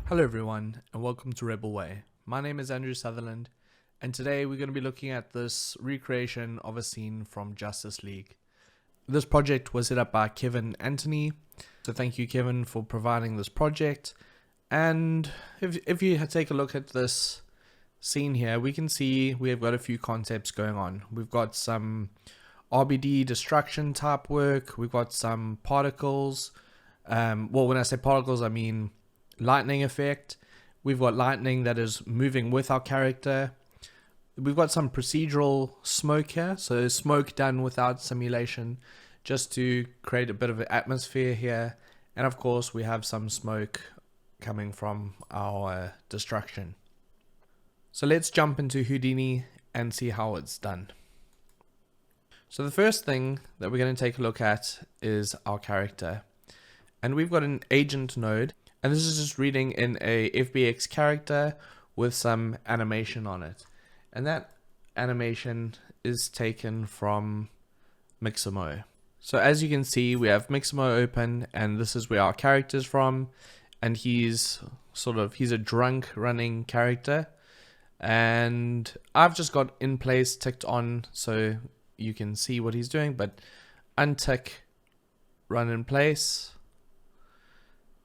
Hello everyone and welcome to Rebelway. My name is Andrew Sutherland and today we're going to be looking at this recreation of a scene from Justice League. This project was set up by Kevin Anthony, so thank you Kevin for providing this project. And if you take a look at this scene here, we can see we have got a few concepts going on. We've got some RBD destruction type work, we've got some particles. Well, when I say particles, I mean lightning effect. We've got lightning that is moving with our character. We've got some procedural smoke here, so smoke done without simulation just to create a bit of an atmosphere here. And of course we have some smoke coming from our destruction. So let's jump into Houdini and see how it's done. So the first thing that we're going to take a look at is our character. And we've got an agent node, and this is just reading in a FBX character with some animation on it. And that animation is taken from Mixamo. So as you can see, we have Mixamo open, and this is where our character is from. And he's a drunk running character. And I've just got in place ticked on so you can see what he's doing, but untick run in place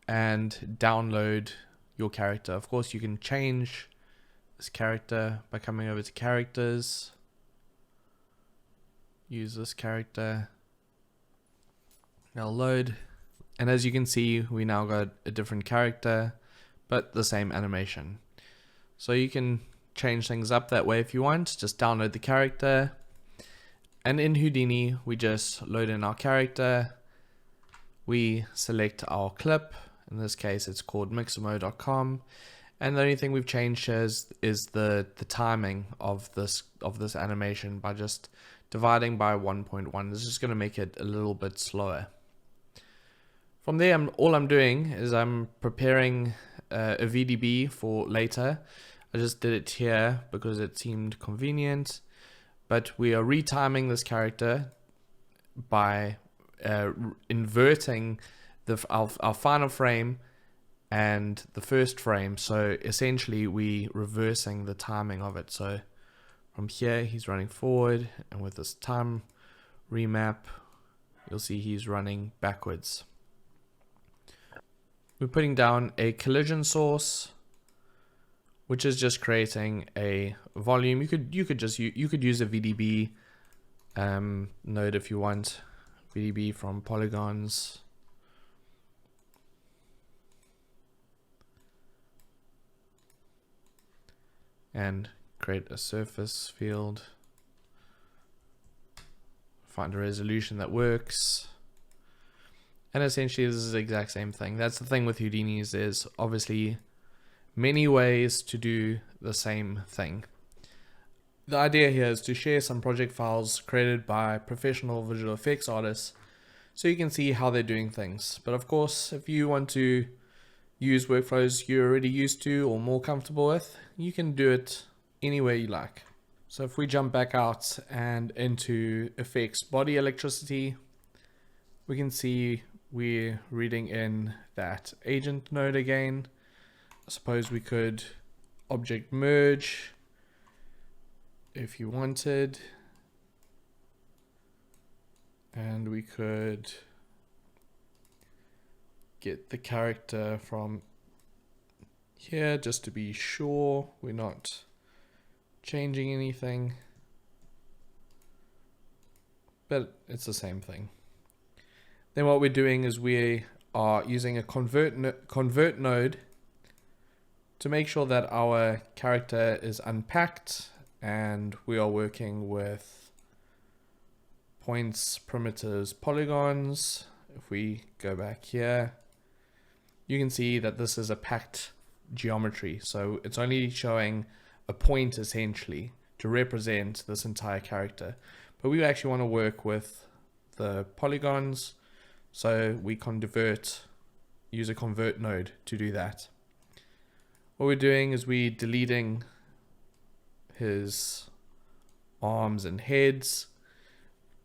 and download your character. Of course, you can change this character by coming over to characters, use this character, now load, and as you can see, we now got a different character but the same animation. So you can change things up that way if you want. Just download the character, and in Houdini we just load in our character, we select our clip. In this case it's called mixamo.com, and the only thing we've changed is the timing of this animation by just dividing by 1.1. This is going to make it a little bit slower. From there, all I'm doing is I'm preparing a VDB for later. I just did it here because it seemed convenient, but we are retiming this character by inverting our final frame and the first frame. So essentially we reversing the timing of it. So from here he's running forward, and with this time remap you'll see he's running backwards. We're putting down a collision source, which is just creating a volume. You could use a VDB node if you want. VDB from polygons. And create a surface field. Find a resolution that works. And essentially this is the exact same thing. That's the thing with Houdini, is there's obviously many ways to do the same thing. The idea here is to share some project files created by professional visual effects artists so you can see how they're doing things. But of course, if you want to use workflows you're already used to or more comfortable with, you can do it anywhere you like. So if we jump back out and into effects body electricity, we can see we're reading in that agent node again. I suppose we could object merge if you wanted, and we could get the character from here just to be sure we're not changing anything, but it's the same thing. Then what we're doing is we are using a convert node to make sure that our character is unpacked, and we are working with points, primitives, polygons. If we go back here, you can see that this is a packed geometry, so it's only showing a point essentially to represent this entire character. But we actually want to work with the polygons, so we can use a convert node to do that. What we're doing is we're deleting his arms and heads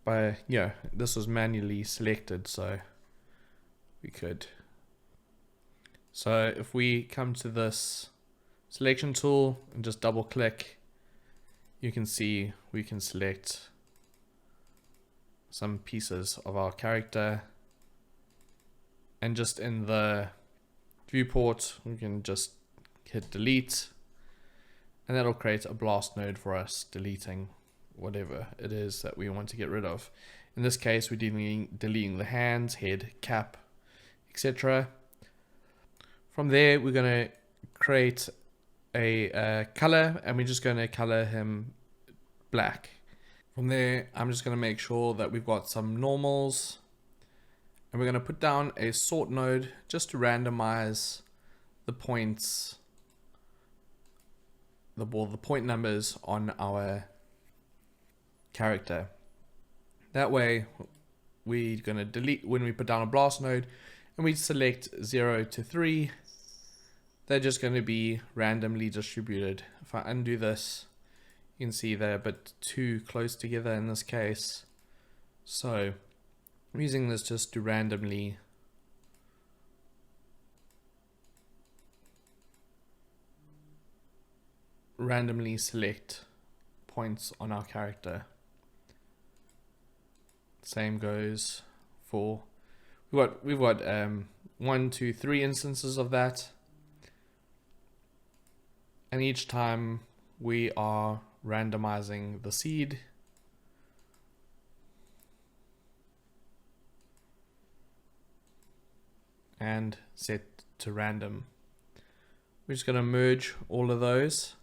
by, this was manually selected, so we could So if we come to this selection tool and just double click, you can see we can select some pieces of our character, and just in the viewport we can just hit delete, and that'll create a blast node for us, deleting whatever it is that we want to get rid of. In this case, we're deleting the hands, head, cap, etc. From there, we're going to create a color, and we're just going to color him black. From there, I'm just going to make sure that we've got some normals, and we're going to put down a sort node just to randomize the points, the point numbers on our character. That way, we're going to delete when we put down a blast node, and we select 0 to 3. They're just going to be randomly distributed. If I undo this, you can see they're a bit too close together in this case. So I'm using this just to randomly select points on our character. Same goes for, we've got 1, 2, 3 instances of that. And each time we are randomizing the seed, and set to random. We're just going to merge all of those.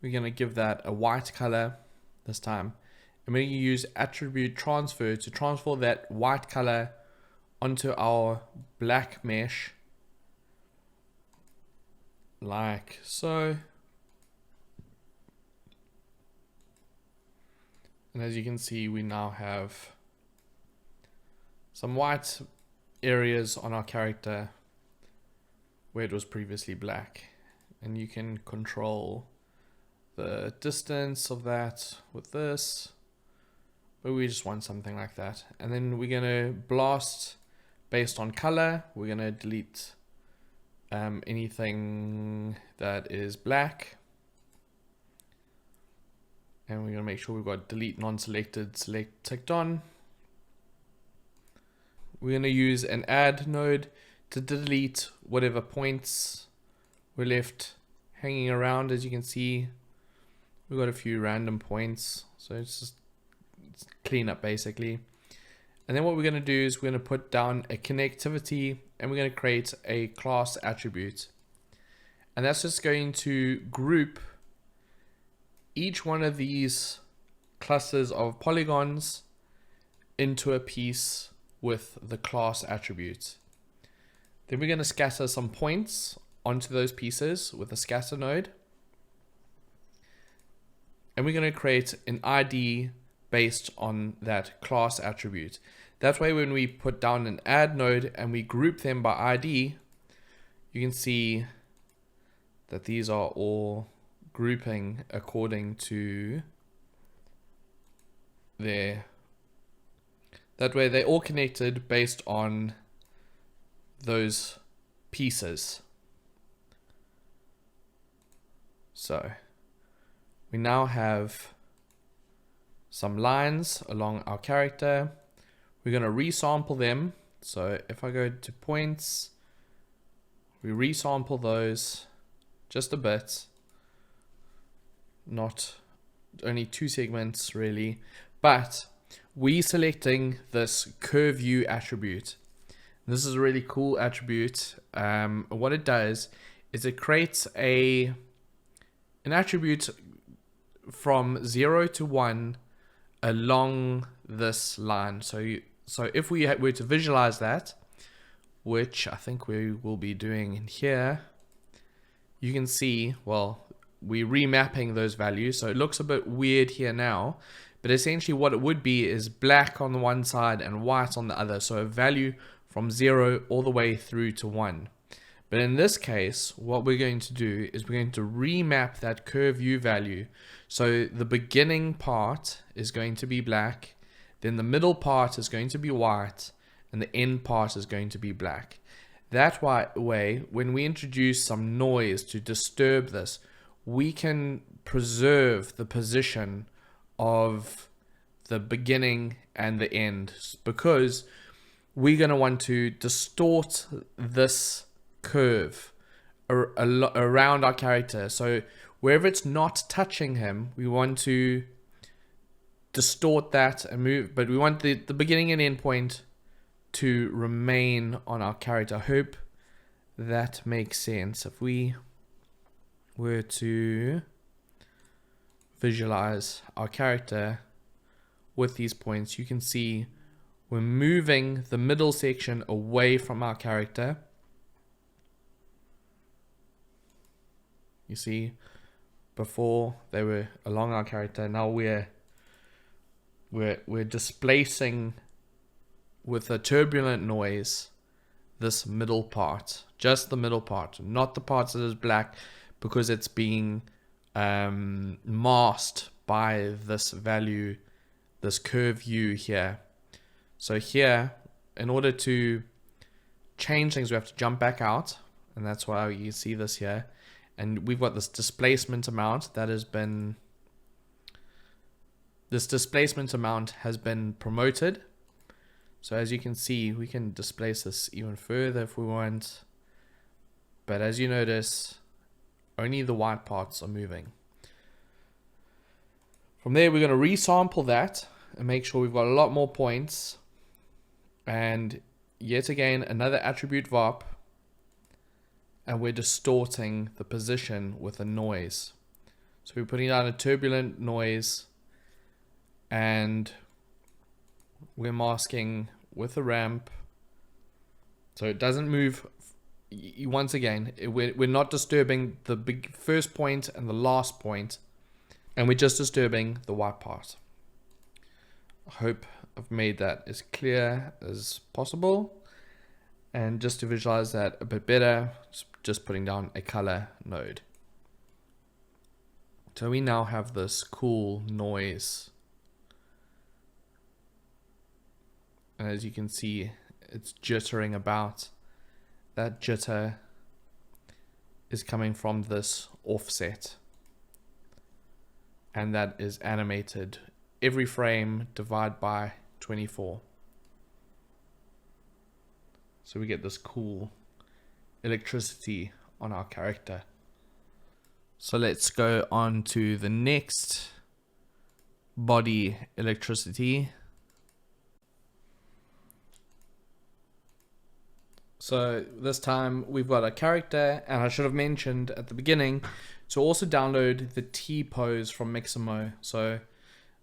We're going to give that a white color this time. And we're going to use attribute transfer to transfer that white color onto our black mesh, like so. And as you can see, we now have some white areas on our character where it was previously black. And you can control the distance of that with this, but we just want something like that. And then we're going to blast based on color. We're going to delete anything that is black, and we're going to make sure we've got delete non-selected select ticked on. We're going to use an add node to delete whatever points were left hanging around. As you can see, we've got a few random points, so it's just clean up basically. And then what we're going to do is we're going to put down a connectivity, and we're going to create a class attribute. And that's just going to group each one of these clusters of polygons into a piece with the class attribute. Then we're going to scatter some points onto those pieces with a scatter node. And we're going to create an ID based on that class attribute. That way, when we put down an add node and we group them by ID, you can see that these are all grouping according to their, that way they're all connected based on those pieces. So we now have some lines along our character. We're going to resample them. So if I go to points, we resample those just a bit, not only 2 segments really, but we selecting this curve view attribute. This is a really cool attribute. What it does is it creates an attribute from 0 to 1 along this line. So if we were to visualize that, which I think we will be doing in here, you can see, well, we're remapping those values. So it looks a bit weird here now, but essentially what it would be is black on the one side and white on the other. So a value from 0 all the way through to 1. But in this case, what we're going to do is we're going to remap that curve view value. So the beginning part is going to be black, then the middle part is going to be white, and the end part is going to be black. That way, when we introduce some noise to disturb this, we can preserve the position of the beginning and the end, because we're going to want to distort this curve around our character. So wherever it's not touching him, we want to distort that and move, but we want the beginning and end point to remain on our character. I hope that makes sense. If we were to visualize our character with these points, you can see we're moving the middle section away from our character. You see, before they were along our character, now we're displacing with a turbulent noise this middle part, just the middle part, not the parts that is black, because it's being masked by this value, this curve U here. So here, in order to change things, we have to jump back out, and that's why you see this here. And we've got this displacement amount that has been, promoted. So as you can see, we can displace this even further if we want. But as you notice, only the white parts are moving. From there, we're going to resample that and make sure we've got a lot more points. And yet again, another attribute varp. And we're distorting the position with a noise. So we're putting down a turbulent noise, and we're masking with a ramp so it doesn't move. Once again, we're not disturbing the big first point and the last point, and we're just disturbing the white part. I hope I've made that as clear as possible. And just to visualize that a bit better, just putting down a color node. So we now have this cool noise. And as you can see, it's jittering about. That jitter is coming from this offset. And that is animated. Every frame divided by 24. So we get this cool electricity on our character. So let's go on to the next body electricity. So this time we've got a character, and I should have mentioned at the beginning to also download the T-pose from Mixamo. So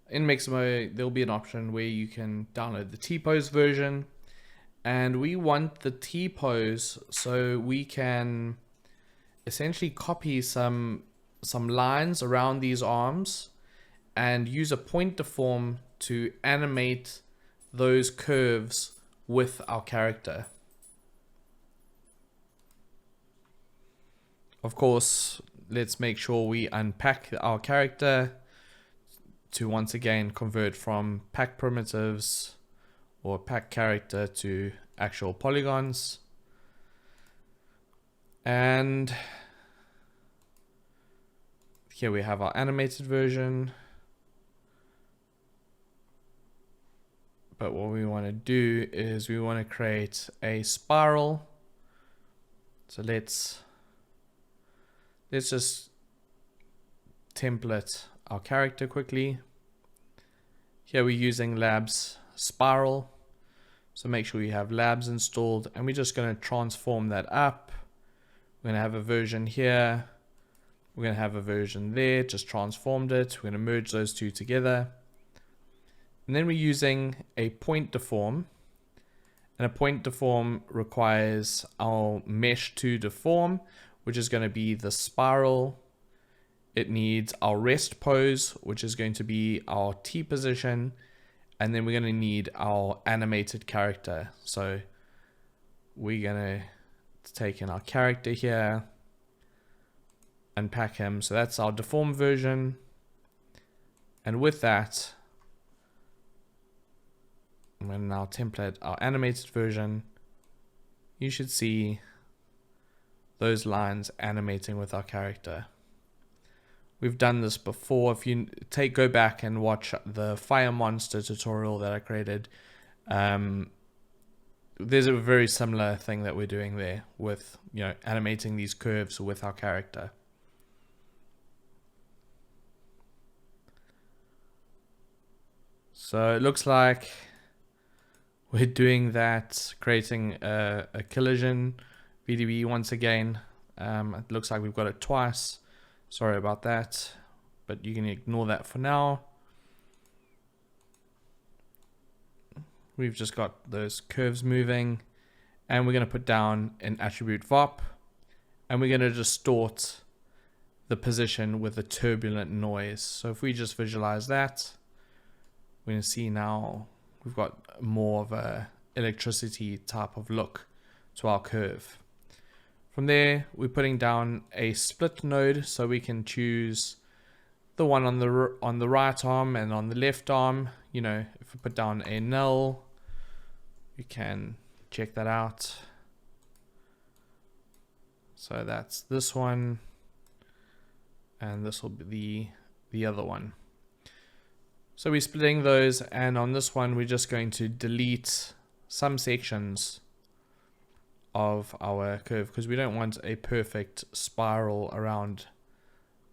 in Mixamo, there'll be an option where you can download the T-pose version. And we want the T-pose so we can essentially copy some lines around these arms and use a point deform to animate those curves with our character. Of course, let's make sure we unpack our character to once again convert from pack primitives or pack character to actual polygons. And here we have our animated version. But what we want to do is we want to create a spiral. So let's just template our character quickly. Here we're using Labs Spiral. So make sure you have Labs installed, and we're just going to transform that up. We're going to have a version here. We're going to have a version there, just transformed it. We're going to merge those two together. And then we're using a point deform. And a point deform requires our mesh to deform, which is going to be the spiral. It needs our rest pose, which is going to be our T position. And then we're going to need our animated character. So we're going to take in our character here, unpack him. So that's our deformed version. And with that, I'm going to now template our animated version. you should see those lines animating with our character. We've done this before. If you go back and watch the fire monster tutorial that I created, there's a very similar thing that we're doing there with, animating these curves with our character. So it looks like we're doing that, creating a collision VDB once again. It looks like we've got it twice. Sorry about that, but you can ignore that for now. We've just got those curves moving, and we're going to put down an attribute VOP, and we're going to distort the position with a turbulent noise. So if we just visualize that, we're going to see now we've got more of a electricity type of look to our curve. From there, we're putting down a split node, so we can choose the one on the right arm and on the left arm. If we put down a null, you can check that out. So that's this one, and this will be the other one. So we're splitting those, and on this one we're just going to delete some sections of our curve because we don't want a perfect spiral around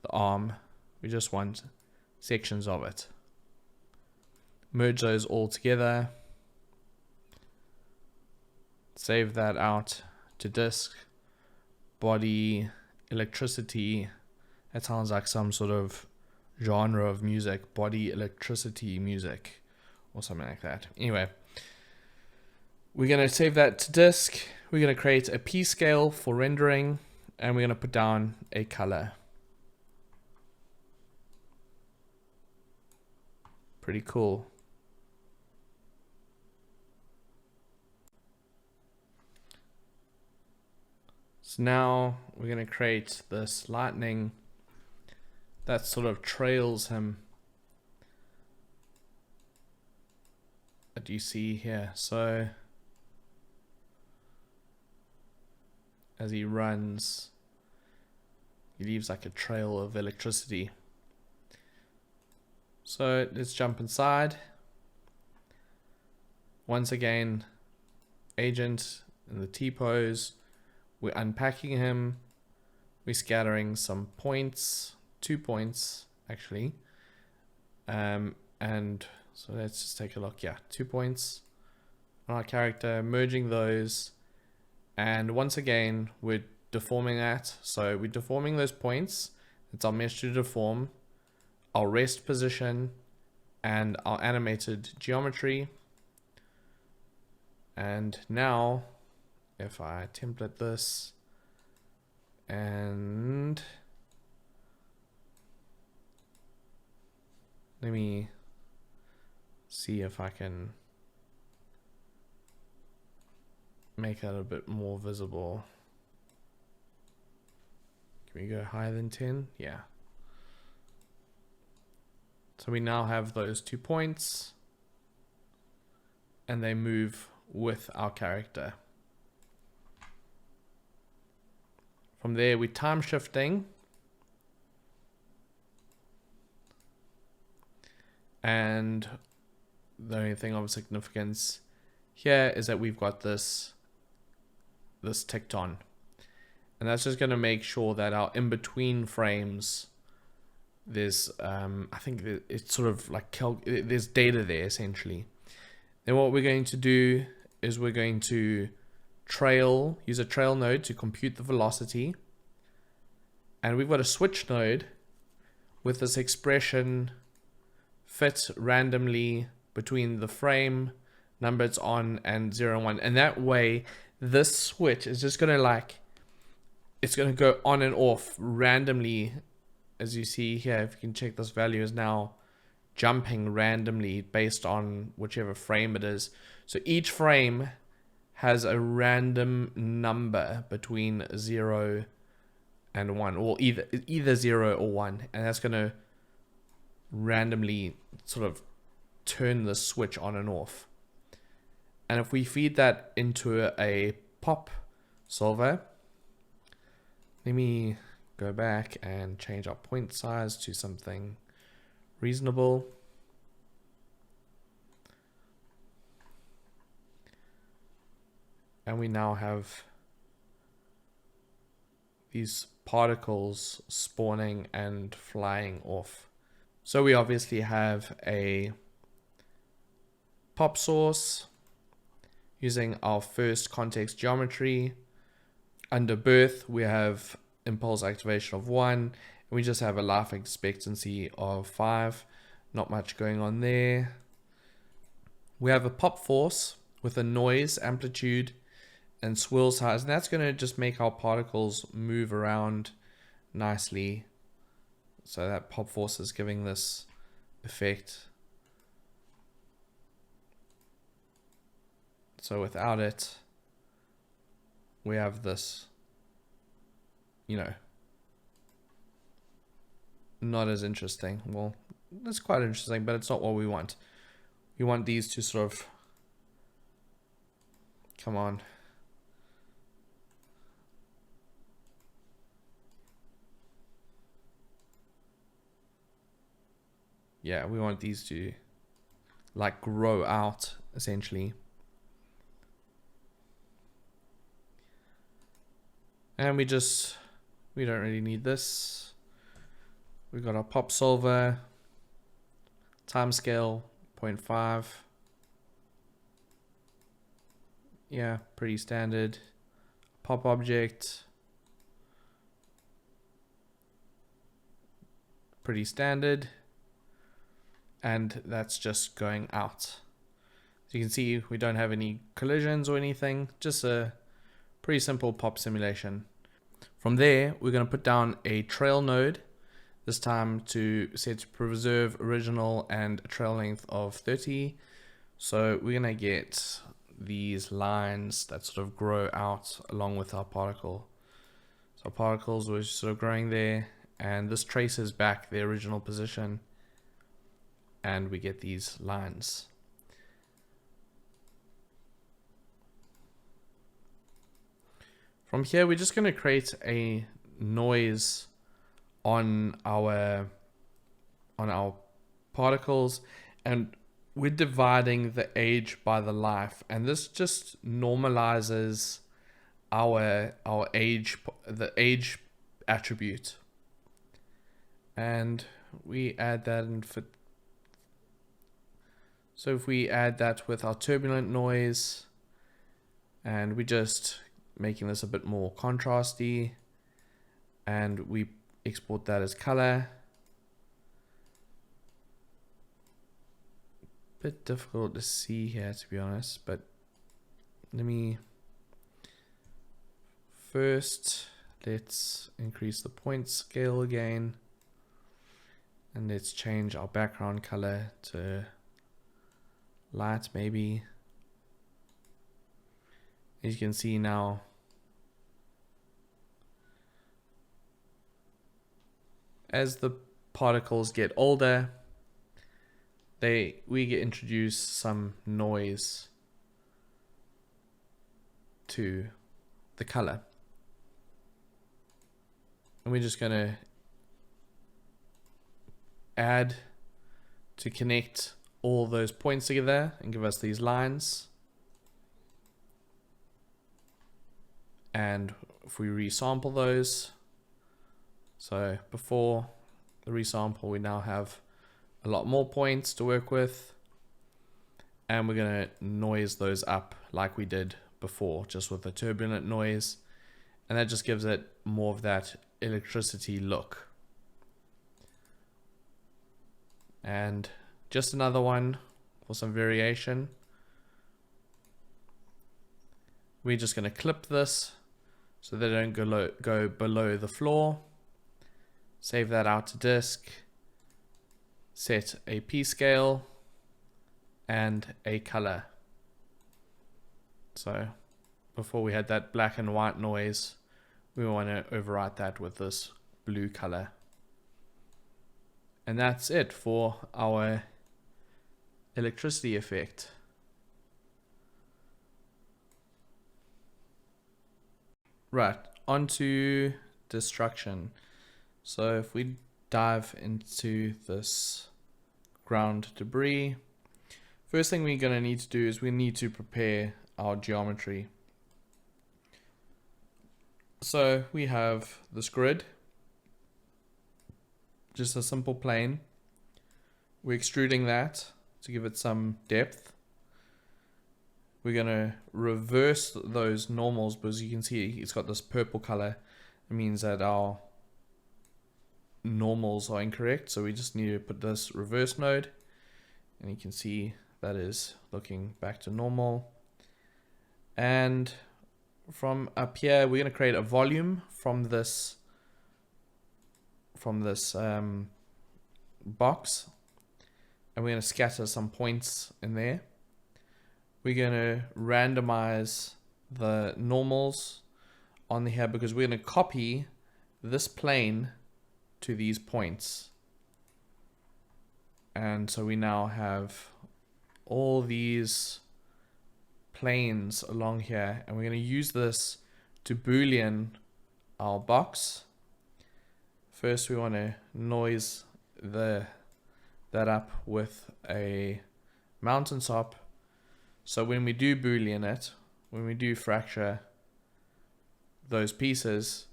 the arm. We just want sections of it. Merge those all together. Save that out to disk. Body electricity. That sounds like some sort of genre of music. Body electricity music or something like that. Anyway, we're going to save that to disk. We're going to create a P scale for rendering, and we're going to put down a color. Pretty cool. So now we're going to create this lightning that sort of trails him that you see here. So as he runs, he leaves like a trail of electricity. So let's jump inside. Once again, agent in the T-pose. We're unpacking him. We're scattering some points, 2 points actually. And so let's just take a look. Yeah, 2 points on our character, merging those. And once again, we're deforming that. So we're deforming those points. It's our mesh to deform, our rest position, and our animated geometry. And now, if I template this and let me see if I can make that a bit more visible. Can we go higher than 10? Yeah. So we now have those 2 points, and they move with our character. From there, we're time shifting, and the only thing of significance here is that we've got this ticked on, and that's just going to make sure that our in-between frames, there's I think it's sort of like there's data there essentially. Then what we're going to do is we're going to use a trail node to compute the velocity, and we've got a switch node with this expression fit randomly between the frame number it's on and 0 and 1, and that way this switch is just gonna it's gonna go on and off randomly. As you see here, if you can check, this value is now jumping randomly based on whichever frame it is. So each frame has a random number between 0 and 1, or either 0 or 1, and that's going to randomly sort of turn the switch on and off. And if we feed that into a pop solver. Let me go back and change our point size to something reasonable. And we now have these particles spawning and flying off. So we obviously have a pop source using our first context geometry. Under birth, we have impulse activation of 1, and we just have a life expectancy of 5. Not much going on there. We have a pop force with a noise, amplitude, and swirl size, and that's going to just make our particles move around nicely. So that pop force is giving this effect. So without it, we have this, you know, not as interesting. Well, it's quite interesting, but it's not what we want. We want these to sort of, come on. Yeah, we want these to like grow out essentially. And we don't really need this. We got our pop solver, timescale 0.5. Yeah, pretty standard. Pop object, pretty standard. And that's just going out. As you can see, we don't have any collisions or anything, just a pretty simple pop simulation. From there, we're going to put down a trail node, this time to set to preserve original and a trail length of 30. So we're going to get these lines that sort of grow out along with our particle. So our particles were sort of growing there, and this traces back the original position, and we get these lines. From here, we're just going to create a noise on our particles, and we're dividing the age by the life, and this just normalizes our age, the age attribute, and we add that in for. So if we add that with our turbulent noise, and we just making this a bit more contrasty, and we export that as color. Bit difficult to see here, to be honest, but let me first, let's increase the point scale again, and let's change our background color to light maybe. As you can see now, as the particles get older, we get introduced some noise to the color, and we're just going to add to connect all those points together and give us these lines. And if we resample those, so before the resample, we now have a lot more points to work with, and we're going to noise those up like we did before, just with the turbulent noise, and that just gives it more of that electricity look. And just another one for some variation. We're just going to clip this so they don't go below the floor. Save that out to disk. Set a P scale and a color. So before we had that black and white noise, we want to overwrite that with this blue color. And that's it for our electricity effect. Right, onto destruction. So if we dive into this ground debris, first thing we're going to need to do is we need to prepare our geometry. So we have this grid, just a simple plane. We're extruding that to give it some depth. We're going to reverse those normals because you can see it's got this purple color. It means that our normals are incorrect. So we just need to put this reverse node, and you can see that is looking back to normal. And from up here, we're going to create a volume from this box, and we're going to scatter some points in there. We're going to randomize the normals on here because we're going to copy this plane to these points. And so we now have all these planes along here, and we're going to use this to boolean our box. First, we want to noise that up with a mountaintop. So when we do boolean it, when we do fracture those pieces,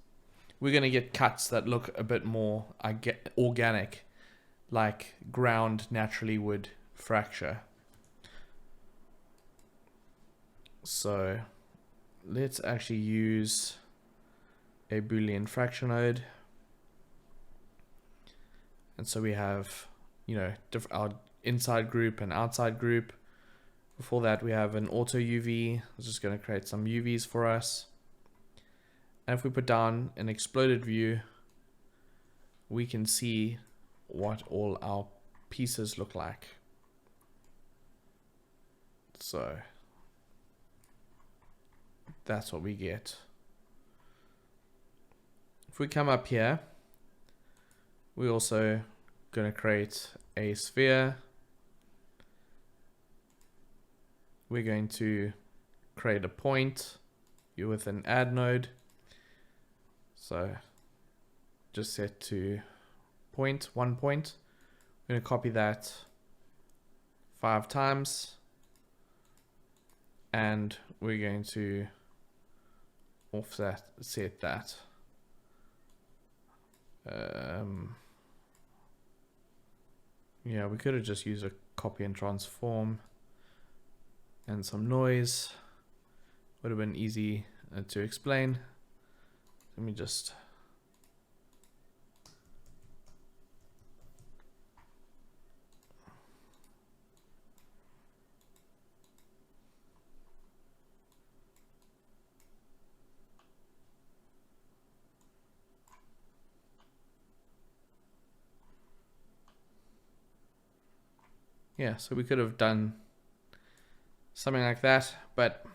we're going to get cuts that look a bit more organic, like ground naturally would fracture. So let's actually use a Boolean fracture node. And so we have, our inside group and outside group. Before that, we have an auto UV. It's just going to create some UVs for us. And if we put down an exploded view, we can see what all our pieces look like. So that's what we get. If we come up here, we're also going to create a sphere. We're going to create a point with an add node. So just set to point, 1 point. We're going to copy that 5 times. And we're going to offset set that. Yeah, we could have just used a copy and transform and some noise. Would have been easy to explain. Let me just so we could have done something like that, but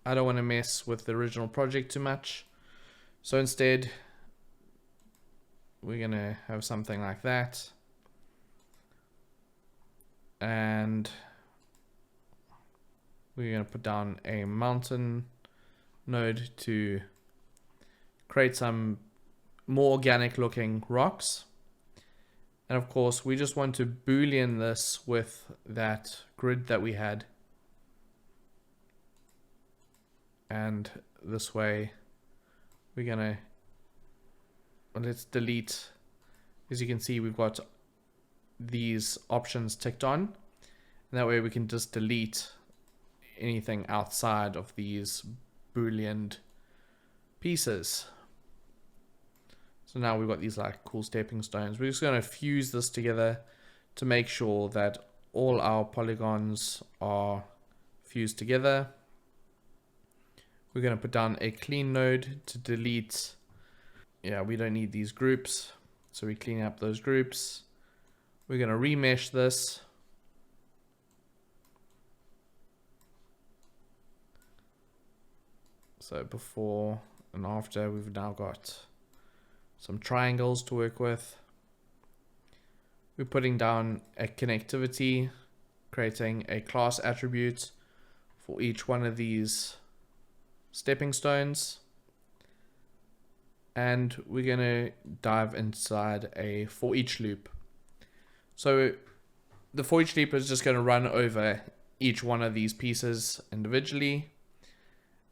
I don't want to mess with the original project too much. So instead, we're going to have something like that. And we're going to put down a mountain node to create some more organic looking rocks. And of course, we just want to boolean this with that grid that we had. And this way, we're gonna, let's delete, as you can see, we've got these options ticked on. And that way we can just delete anything outside of these booleaned pieces. So now we've got these like cool stepping stones. We're just going to fuse this together to make sure that all our polygons are fused together. We're going to put down a clean node to delete. Yeah, we don't need these groups. So we clean up those groups. We're going to remesh this. So before and after, we've now got some triangles to work with. We're putting down a connectivity, creating a class attribute for each one of these stepping stones. and we're going to dive inside a for each loop. So the for each loop is just going to run over each one of these pieces individually,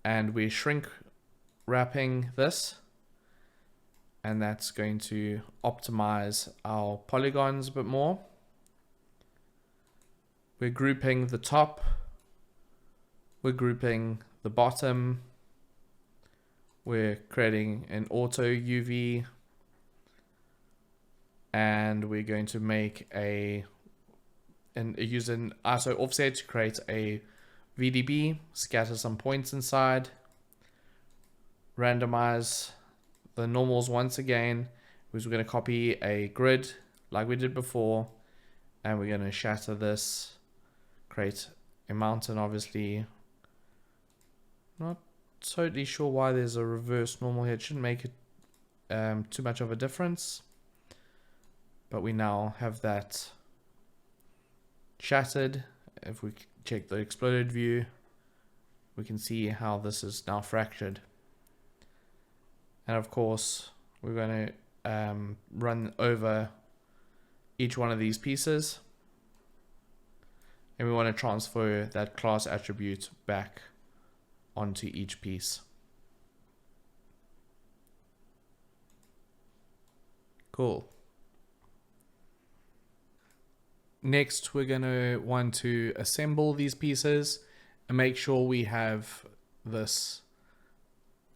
and we're shrink wrapping this, and that's going to optimize our polygons a bit more. We're grouping the top, we're grouping the bottom, we're creating an auto UV, and we're going to make use an ISO offset to create a VDB, scatter some points inside, randomize the normals once again, because we're going to copy a grid like we did before, and we're going to shatter this, create a mountain. Obviously not totally sure why there's a reverse normal here. It shouldn't make it too much of a difference, but we now have that shattered. If we check the exploded view, we can see how this is now fractured. And of course, we're going to run over each one of these pieces, and we want to transfer that class attribute back onto each piece. Cool. Next, we're going to want to assemble these pieces and make sure we have this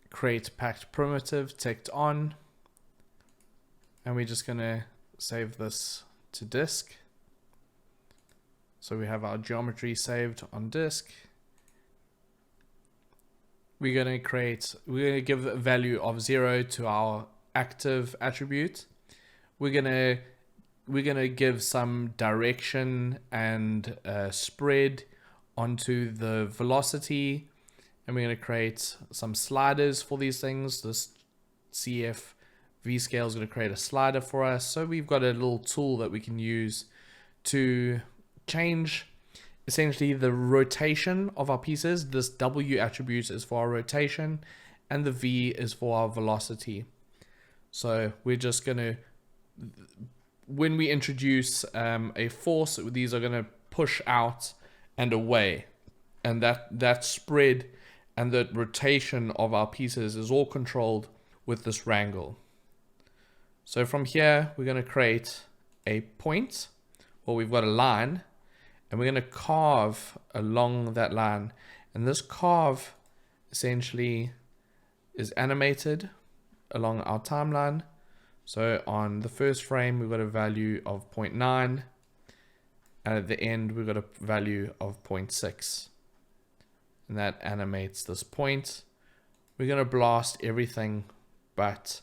create packed primitive ticked on, and we're just going to save this to disk. So we have our geometry saved on disk. We're going to give a value of 0 to our active attribute. We're going to give some direction and spread onto the velocity, and we're going to create some sliders for these things. This CF V scale is going to create a slider for us. So we've got a little tool that we can use to change essentially the rotation of our pieces. This W attribute is for our rotation, and the V is for our velocity. So we're just going to, when we introduce a force, these are going to push out and away, and that spread and the rotation of our pieces is all controlled with this wrangle. So from here, we're going to create a point, or we've got a line, and we're going to carve along that line. And this carve essentially is animated along our timeline. So on the first frame, we've got a value of 0.9, and at the end, we've got a value of 0.6. And that animates this point. We're going to blast everything but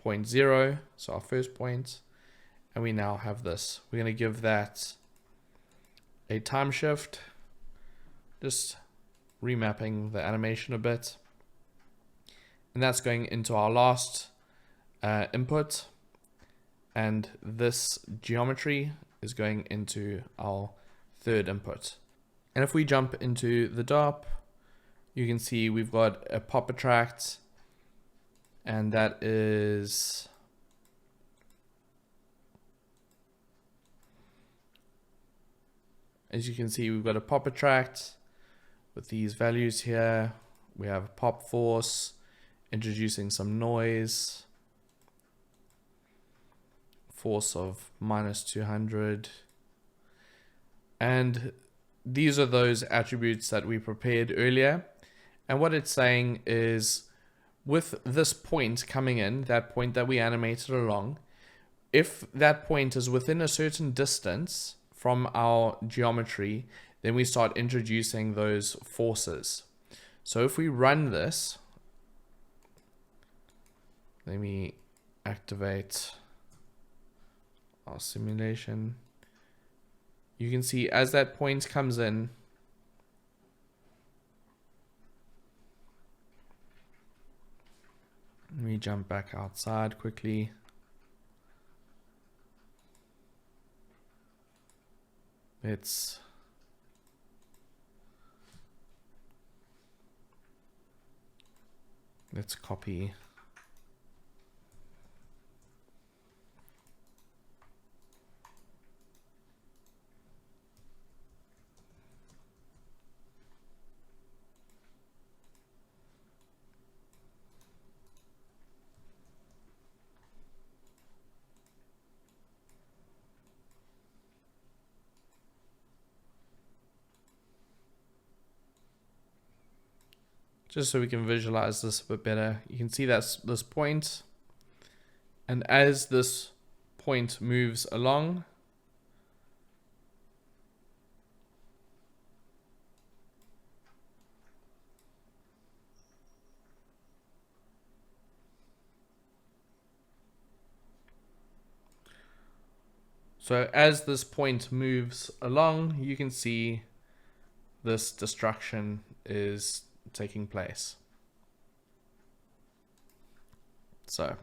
0.0, so our first point, and we now have this. We're going to give that a time shift, just remapping the animation a bit, and that's going into our last input, and this geometry is going into our third input. And if we jump into the DOP, you can see we've got a pop attract, and that is as you can see, we've got a pop attract with these values here. We have a pop force, introducing some noise, force of -200, and these are those attributes that we prepared earlier. And what it's saying is, with this point coming in, that point that we animated along, if that point is within a certain distance from our geometry, then we start introducing those forces. So if we run this, let me activate our simulation. You can see as that point comes in, let me jump back outside quickly. Let's copy just so we can visualize this a bit better. You can see that's this point, and as this point moves along, so as this point moves along, you can see this destruction is taking place. So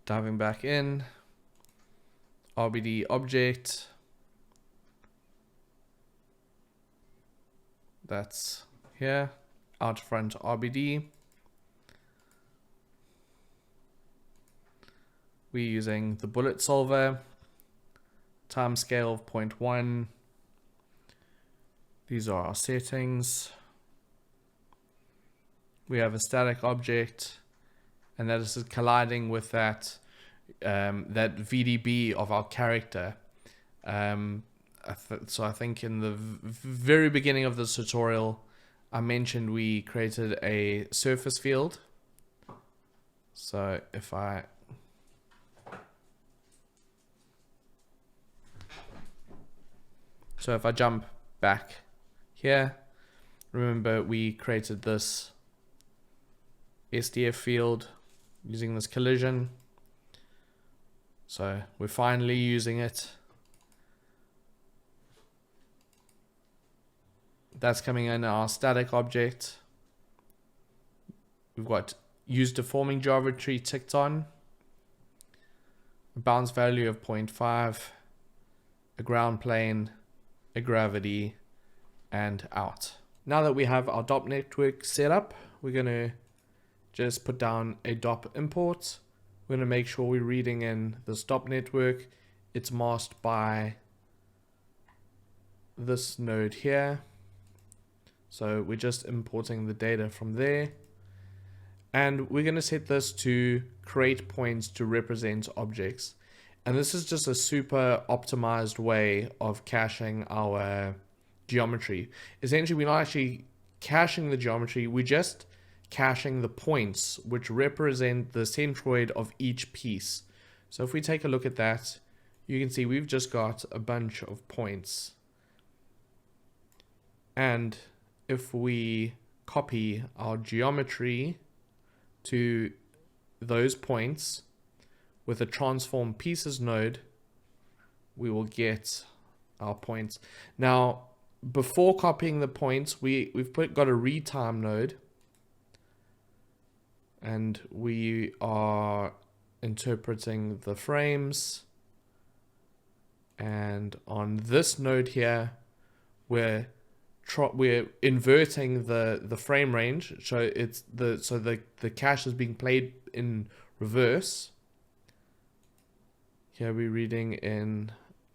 diving back in, RBD object, that's here, out front RBD. We're using the bullet solver, timescale of 0.1. These are our settings. We have a static object, and that is colliding with that that VDB of our character. So I think in the very beginning of this tutorial, I mentioned we created a surface field. So if I jump back here, remember we created this SDF field using this collision. So we're finally using it. That's coming in our static object. We've got use deforming geometry ticked on, a bounce value of 0.5, a ground plane, a gravity, and out. Now that we have our DOP network set up, we're going to just put down a DOP import. We're going to make sure we're reading in this DOP network. It's masked by this node here. So we're just importing the data from there. And we're going to set this to create points to represent objects. And this is just a super optimized way of caching our geometry. Essentially, we're not actually caching the geometry, we're just caching the points which represent the centroid of each piece. So if we take a look at that, you can see we've just got a bunch of points. And if we copy our geometry to those points with a transform pieces node, we will get our points. Now, before copying the points, we've got a retime node, and we are interpreting the frames. And on this node here, we're inverting the frame range, so the cache is being played in reverse. Here we're reading in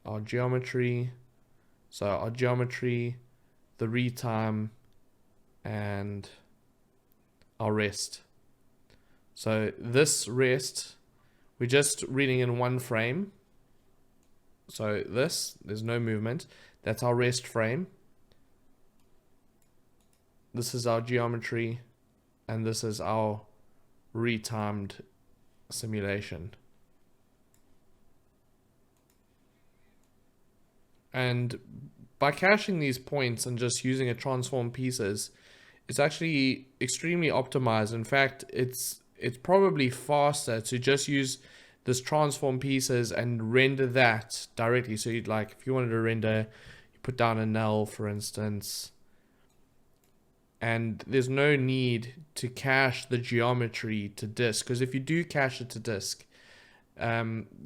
our geometry, so our geometry, the retime, and our rest. So this rest, we're just reading in one frame. So there's no movement. That's our rest frame. This is our geometry, and this is our retimed simulation. And by caching these points and just using a transform pieces, it's actually extremely optimized. In fact, it's probably faster to just use this transform pieces and render that directly. So you'd like, if you wanted to render, you put down a null, for instance, and there's no need to cache the geometry to disk, because if you do cache it to disk,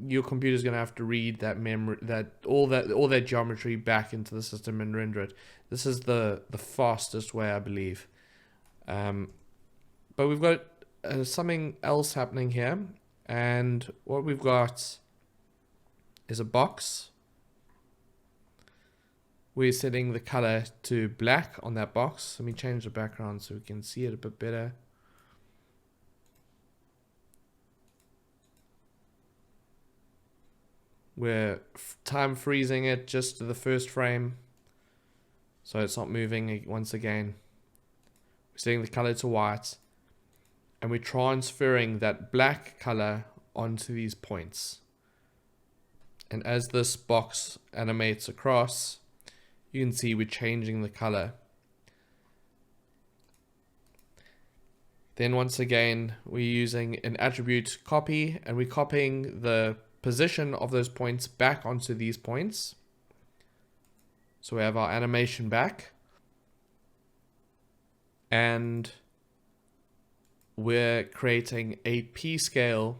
your computer's going to have to read that memory, all that geometry back into the system and render it. This is the fastest way, I believe. But we've got something else happening here, and what we've got is a box. We're setting the color to black on that box. Let me change the background so we can see it a bit better. We're time freezing it just to the first frame, so it's not moving once again. We're setting the color to white, and we're transferring that black color onto these points. And as this box animates across, you can see we're changing the color. Then once again, we're using an attribute copy, and we're copying the position of those points back onto these points. So we have our animation back, and we're creating a P scale,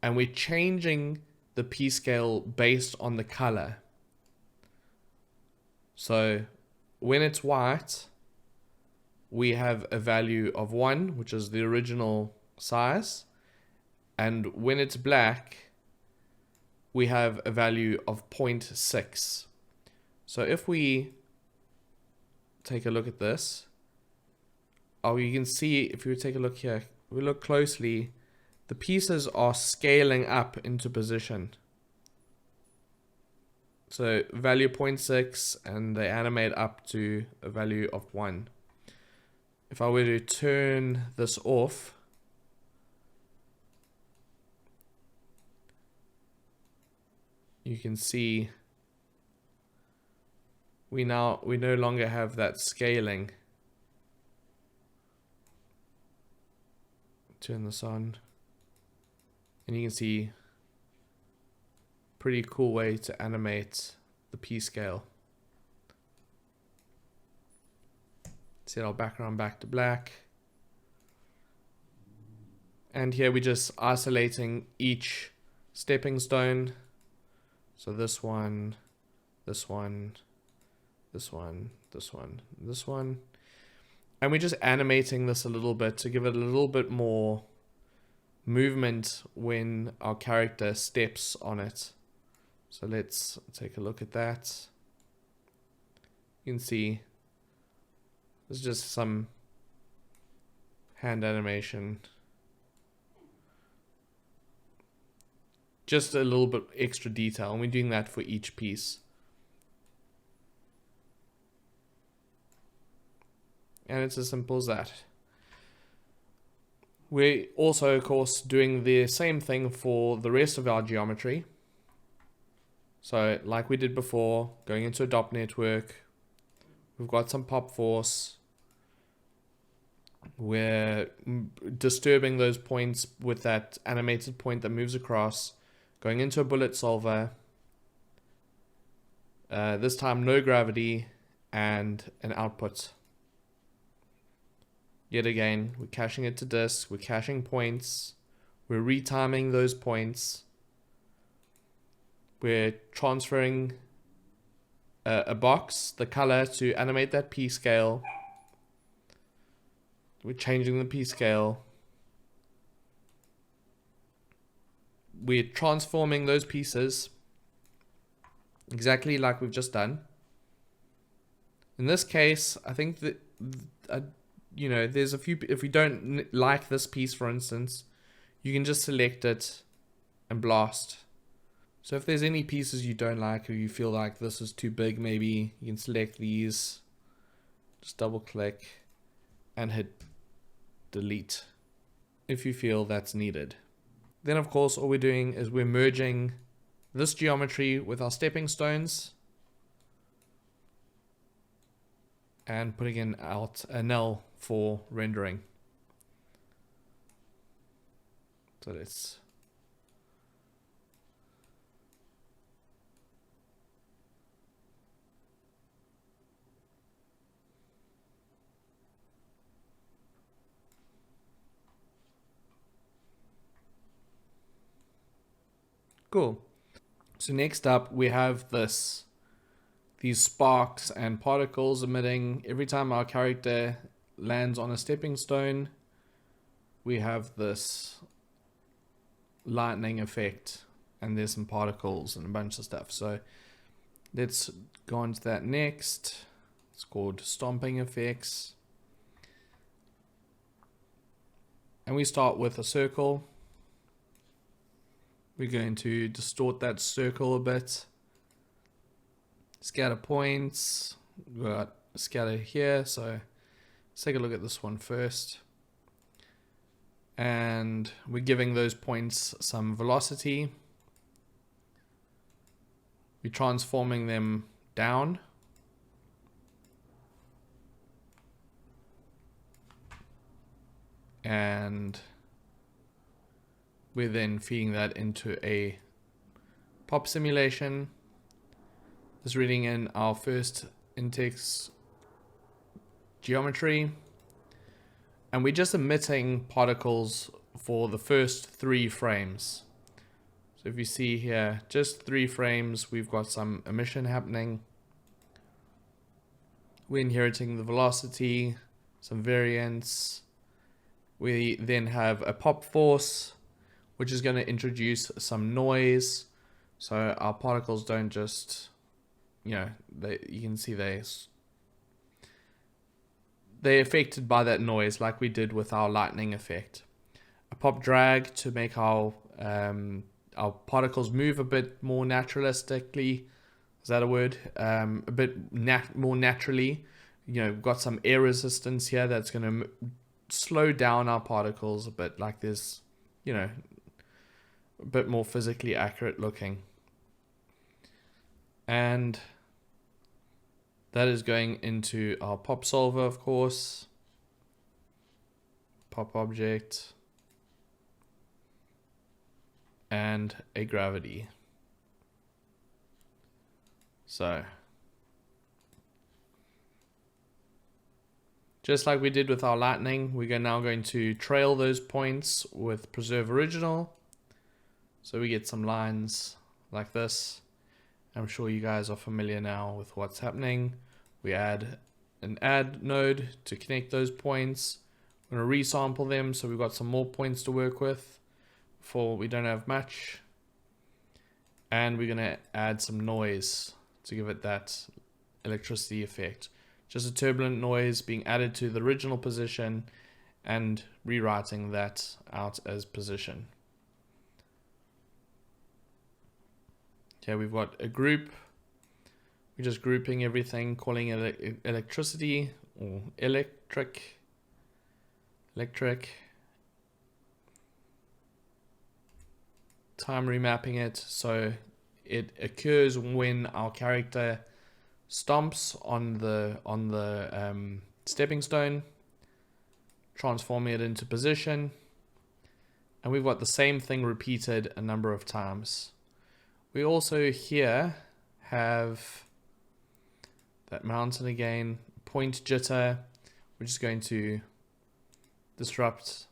and we're changing the P scale based on the color. So when it's white, we have a value of 1, which is the original size. And when it's black, we have a value of 0.6. So if we take a look at this, you can see, if you take a look here, we look closely, the pieces are scaling up into position. So value 0.6, and they animate up to a value of 1. If I were to turn this off, you can see we no longer have that scaling. Turn this on, and you can see pretty cool way to animate the P scale. Set our background back to black, and here we're just isolating each stepping stone. So this one, this one, this one, this one, this one. And we're just animating this a little bit to give it a little bit more movement when our character steps on it. So let's take a look at that. You can see there's just some hand animation. Just a little bit extra detail, and we're doing that for each piece. And it's as simple as that. We're also, of course, doing the same thing for the rest of our geometry. So, like we did before, going into a dot network, we've got some pop force. We're disturbing those points with that animated point that moves across, going into a bullet solver. This time, no gravity and an output. Yet again, we're caching it to disk, we're caching points, we're retiming those points, we're transferring a box, the color, to animate that P scale. We're changing the P scale. We're transforming those pieces exactly like we've just done. In this case, I think that you know, there's a few, if we don't like this piece, for instance, you can just select it and blast. So if there's any pieces you don't like, or you feel like this is too big, maybe you can select these, just double click and hit delete if you feel that's needed. Then of course, all we're doing is we're merging this geometry with our stepping stones and putting in a null for rendering. So let's cool. So next up we have these sparks and particles emitting every time our character lands on a stepping stone. We have this lightning effect, and there's some particles and a bunch of stuff. So let's go on to that next. It's called stomping effects, and we start with a circle. We're going to distort that circle a bit. Scatter points. We've got scatter here, so let's take a look at this one first. And we're giving those points some velocity. We're transforming them down. And we're then feeding that into a pop simulation. Just reading in our first index geometry. And we're just emitting particles for the first 3 frames. So if you see here, just 3 frames, we've got some emission happening. We're inheriting the velocity, some variance. We then have a pop force, which is going to introduce some noise. So our particles don't just, you can see they're affected by that noise, like we did with our lightning effect. A pop drag to make our particles move a bit more naturalistically. Is that a word? A bit more naturally. We've got some air resistance here that's going to slow down our particles a bit, like this, a bit more physically accurate looking. And that is going into our pop solver, of course. Pop object. And a gravity. So, just like we did with our lightning, we're now going to trail those points with preserve original. So we get some lines like this. I'm sure you guys are familiar now with what's happening. We add an add node to connect those points. We're going to resample them so we've got some more points to work with before we don't have much. And we're going to add some noise to give it that electricity effect. Just a turbulent noise being added to the original position and rewriting that out as position. Okay, we've got a group. We're just grouping everything, calling it electricity or electric. Time remapping it so it occurs when our character stomps on the stepping stone, transforming it into position. And we've got the same thing repeated a number of times. We also here have that mountain again, point jitter, which is going to disrupt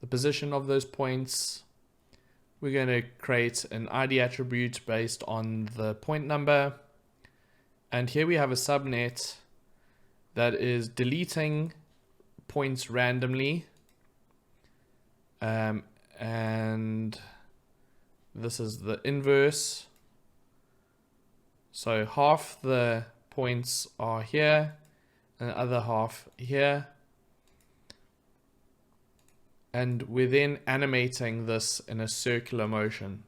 the position of those points. We're going to create an ID attribute based on the point number. And here we have a subnet that is deleting points randomly. And this is the inverse. So half the points are here and the other half here. And we're then animating this in a circular motion.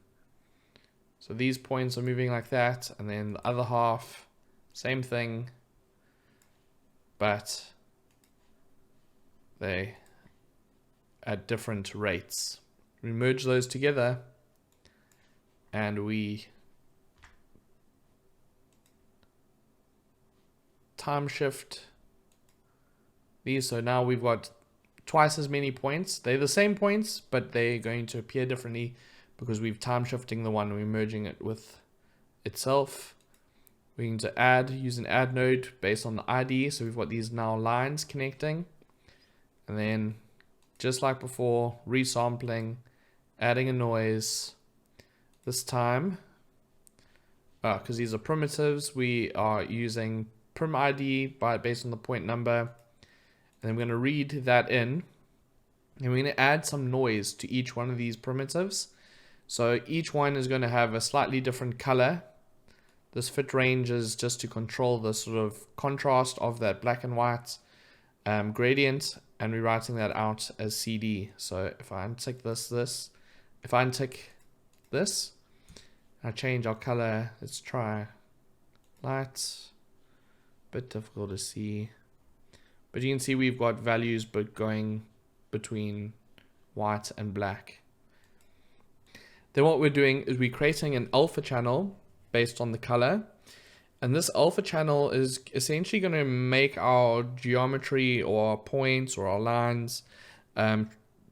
So these points are moving like that, and then the other half, same thing, but they at different rates. We merge those together and we time shift these. So now we've got twice as many points. They're the same points, but they're going to appear differently because we've time shifting the one, we're merging it with itself. We're going to add, use an add node based on the ID. So we've got these now lines connecting. And then just like before, resampling, adding a noise. This time, because these are primitives, we are using prim ID based on the point number. And then we're going to read that in. And we're going to add some noise to each one of these primitives. So each one is going to have a slightly different color. This fit range is just to control the sort of contrast of that black and white gradient, and we're writing that out as CD. So if I untick this, if I untick this. I'll change our color. Let's try light. Bit difficult to see. But you can see we've got values but going between white and black. Then what we're doing is we're creating an alpha channel based on the color. And this alpha channel is essentially going to make our geometry or our points or our lines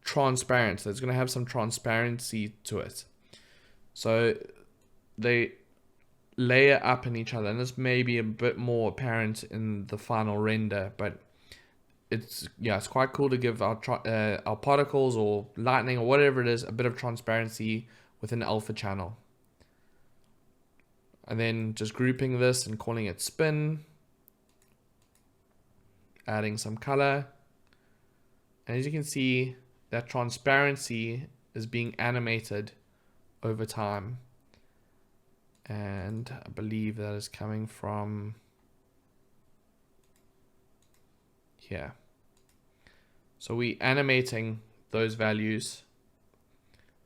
transparent. So it's going to have some transparency to it. So they layer up in each other, and this may be a bit more apparent in the final render, but it's quite cool to give our particles or lightning or whatever it is a bit of transparency within the alpha channel. And then just grouping this and calling it spin, adding some color, and as you can see, that transparency is being animated over time. And I believe that is coming from here. So we animating those values.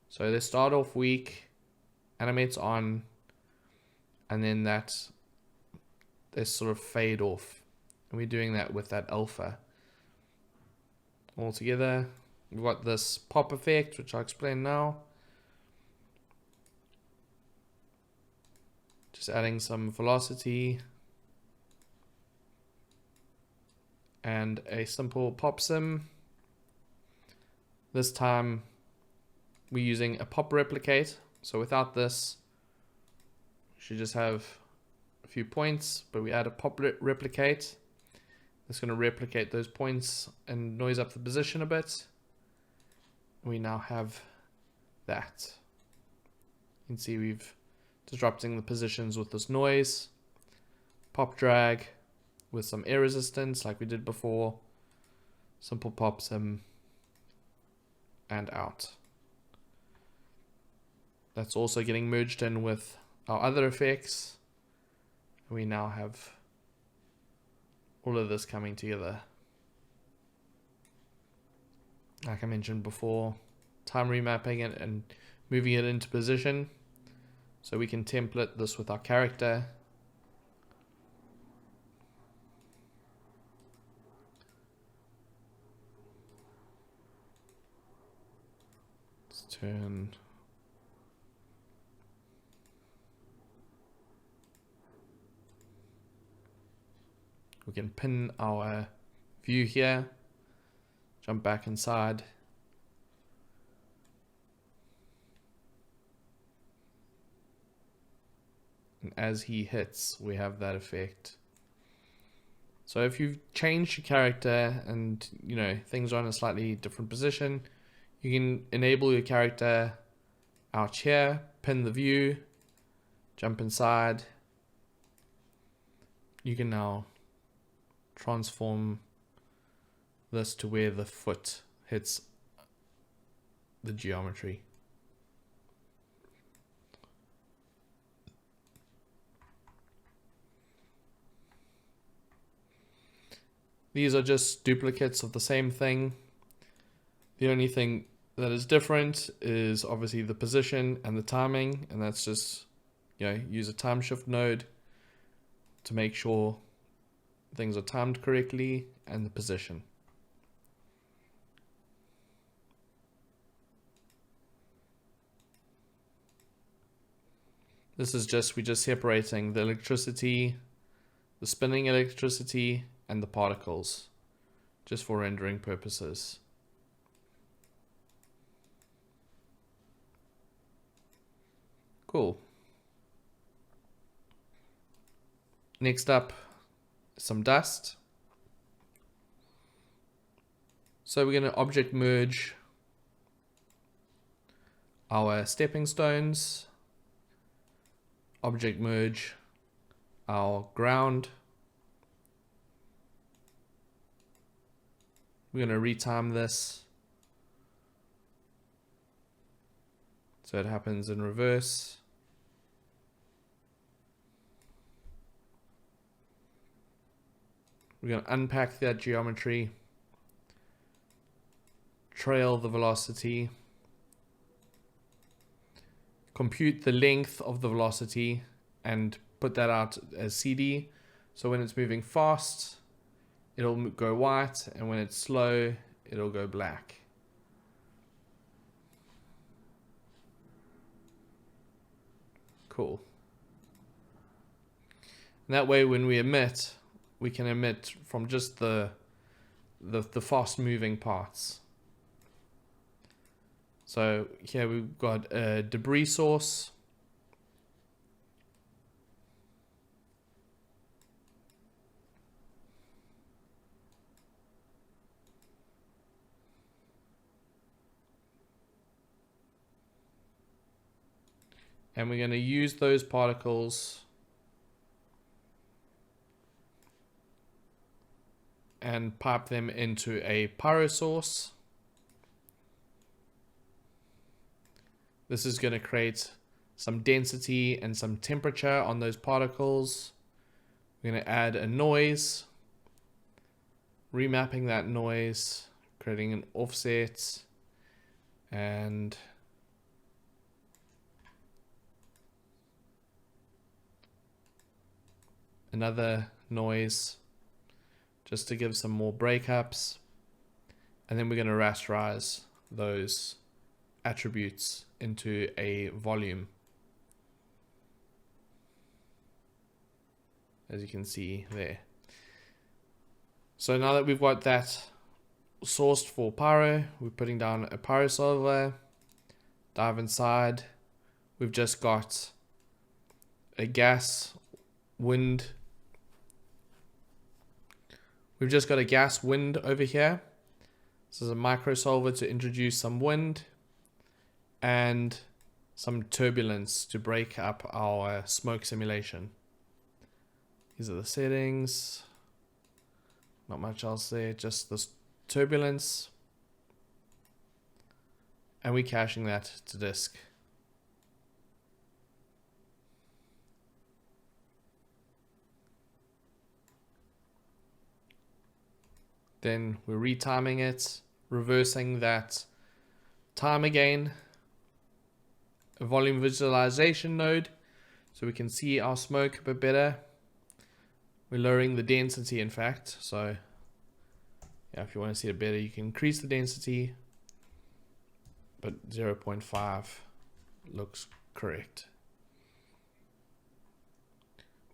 So they start off weak, animates on, and then they sort of fade off. And we're doing that with that alpha. All together, we've got this pop effect, which I'll explain now. Just adding some velocity and a simple pop sim. This time we're using a pop replicate. So without this, we should just have a few points, but we add a pop replicate. It's going to replicate those points and noise up the position a bit. We now have that. You can see we've disrupting the positions with this noise. Pop drag with some air resistance like we did before. Simple pop sim and out. That's also getting merged in with our other effects. We now have all of this coming together. Like I mentioned before, time remapping it and moving it into position. So we can template this with our character. Let's turn. We can pin our view here, jump back inside. And as he hits, we have that effect. So if you've changed your character and things are in a slightly different position, you can enable your character out here, pin the view, jump inside. You can now transform this to where the foot hits the geometry. These are just duplicates of the same thing. The only thing that is different is obviously the position and the timing, and that's just use a time shift node to make sure things are timed correctly, and the position. This is we're just separating the electricity, the spinning electricity, and the particles, just for rendering purposes. Cool. Next up, some dust. So we're going to object merge our stepping stones, object merge our ground. We're going to retime this so it happens in reverse. We're going to unpack that geometry, trail the velocity, compute the length of the velocity and put that out as CD. So when it's moving fast, it'll go white, and when it's slow, it'll go black. Cool. And that way, when we emit, we can emit from just the fast moving parts. So here we've got a debris source. And we're going to use those particles and pipe them into a pyro source. This is going to create some density and some temperature on those particles. We're going to add a noise, remapping that noise, creating an offset, and another noise just to give some more breakups. And then we're going to rasterize those attributes into a volume, as you can see there. So now that we've got that sourced for pyro, we're putting down a pyro solver, dive inside. We've just got a gas wind. We've just got a gas wind over here. This is a micro solver to introduce some wind and some turbulence to break up our smoke simulation. These are the settings. Not much else there, just this turbulence. And we're caching that to disk. Then we're retiming it, reversing that time again. A volume visualization node, so we can see our smoke a bit better. We're lowering the density, in fact. So yeah, if you want to see it better, you can increase the density, but 0.5 looks correct.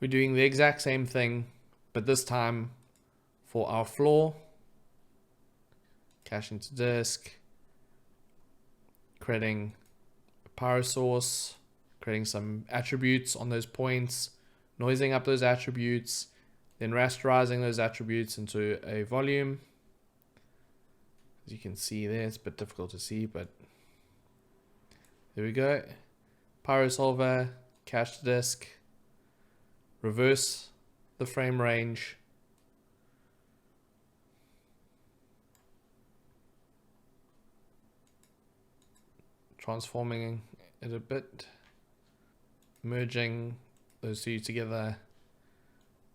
We're doing the exact same thing, but this time for our floor. Caching to disk, creating a pyro source, creating some attributes on those points, noising up those attributes, then rasterizing those attributes into a volume. As you can see there, it's a bit difficult to see, but there we go. Pyro solver, cache to disk, reverse the frame range, transforming it a bit, merging those two together,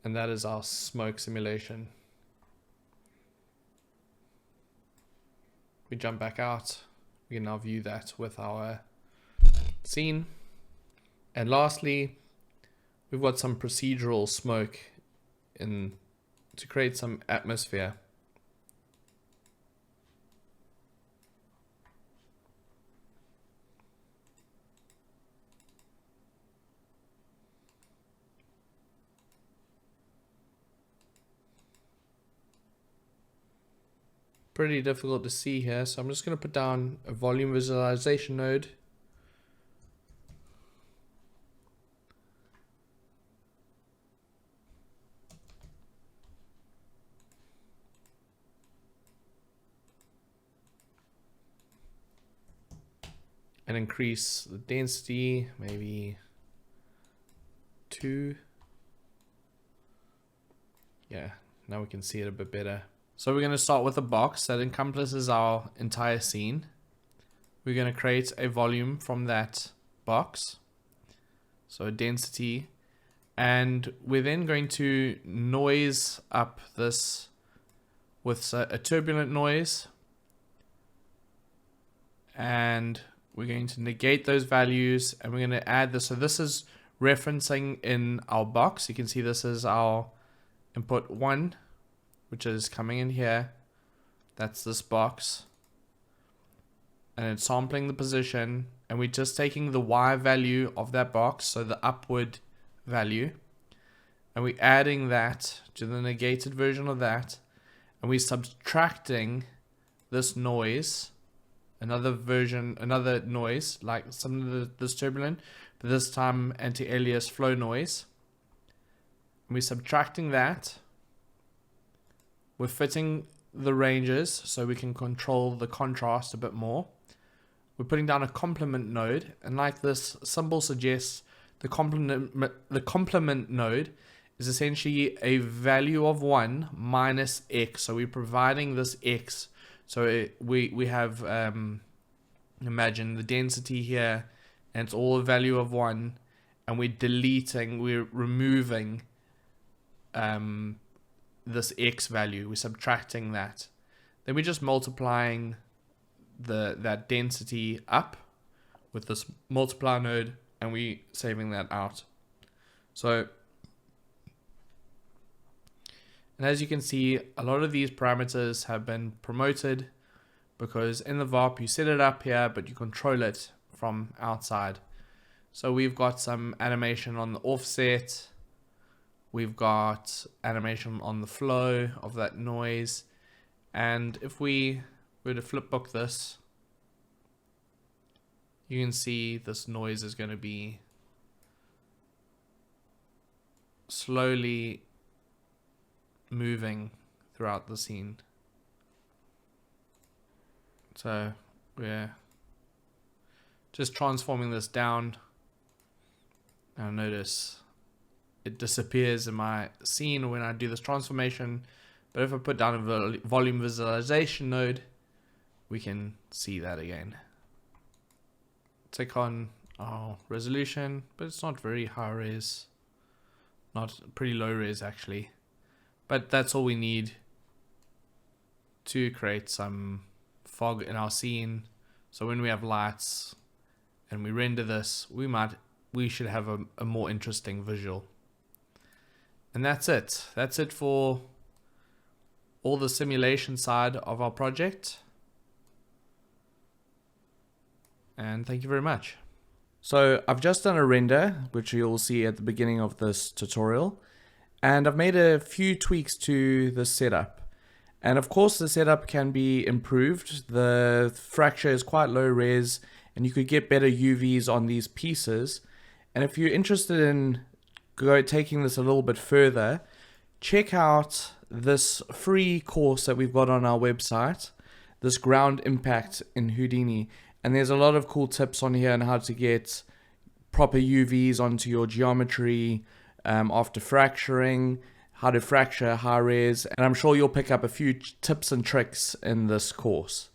and that is our smoke simulation. We jump back out, we can now view that with our scene. And lastly, we've got some procedural smoke in to create some atmosphere. Pretty difficult to see here, so I'm just going to put down a volume visualization node. And increase the density, maybe 2. Yeah, now we can see it a bit better. So we're going to start with a box that encompasses our entire scene. We're going to create a volume from that box, so a density, and we're then going to noise up this with a turbulent noise, and We're going to negate those values and we're going to add this. So this is referencing in our box. You can see this is our input 1, which is coming in here. That's this box. And it's sampling the position. And we're just taking the Y value of that box, so the upward value. And we're adding that to the negated version of that. And we're subtracting this noise. Another noise, like some of this turbulent, but this time anti-alias flow noise. And we're subtracting that. We're fitting the ranges so we can control the contrast a bit more. We're putting down a complement node, and like this symbol suggests, the complement node is essentially a value of 1 minus x. So we're providing this x. So we have, imagine the density here, and it's all a value of 1, and we're removing this x value. We're subtracting that. Then we're just multiplying that density up with this multiply node, and we saving that out. So, and as you can see, a lot of these parameters have been promoted because in the VOP you set it up here, but you control it from outside. So we've got some animation on the offset. We've got animation on the flow of that noise. And if we were to flipbook this, you can see this noise is going to be slowly moving throughout the scene. So we're just transforming this down. Now notice it disappears in my scene when I do this transformation, but if I put down a volume visualization node, we can see that again. Click on our resolution, but it's not very high res, not pretty low res actually, but that's all we need to create some fog in our scene. So when we have lights and we render this, we should have a more interesting visual. And that's it. That's it for all the simulation side of our project. And thank you very much. So I've just done a render, which you'll see at the beginning of this tutorial. And I've made a few tweaks to the setup. And of course the setup can be improved. The fracture is quite low res and you could get better UVs on these pieces. And if you're interested in taking this a little bit further, check out this free course that we've got on our website, this ground impact in Houdini. And there's a lot of cool tips on here on how to get proper UVs onto your geometry after fracturing, how to fracture high res, and I'm sure you'll pick up a few tips and tricks in this course.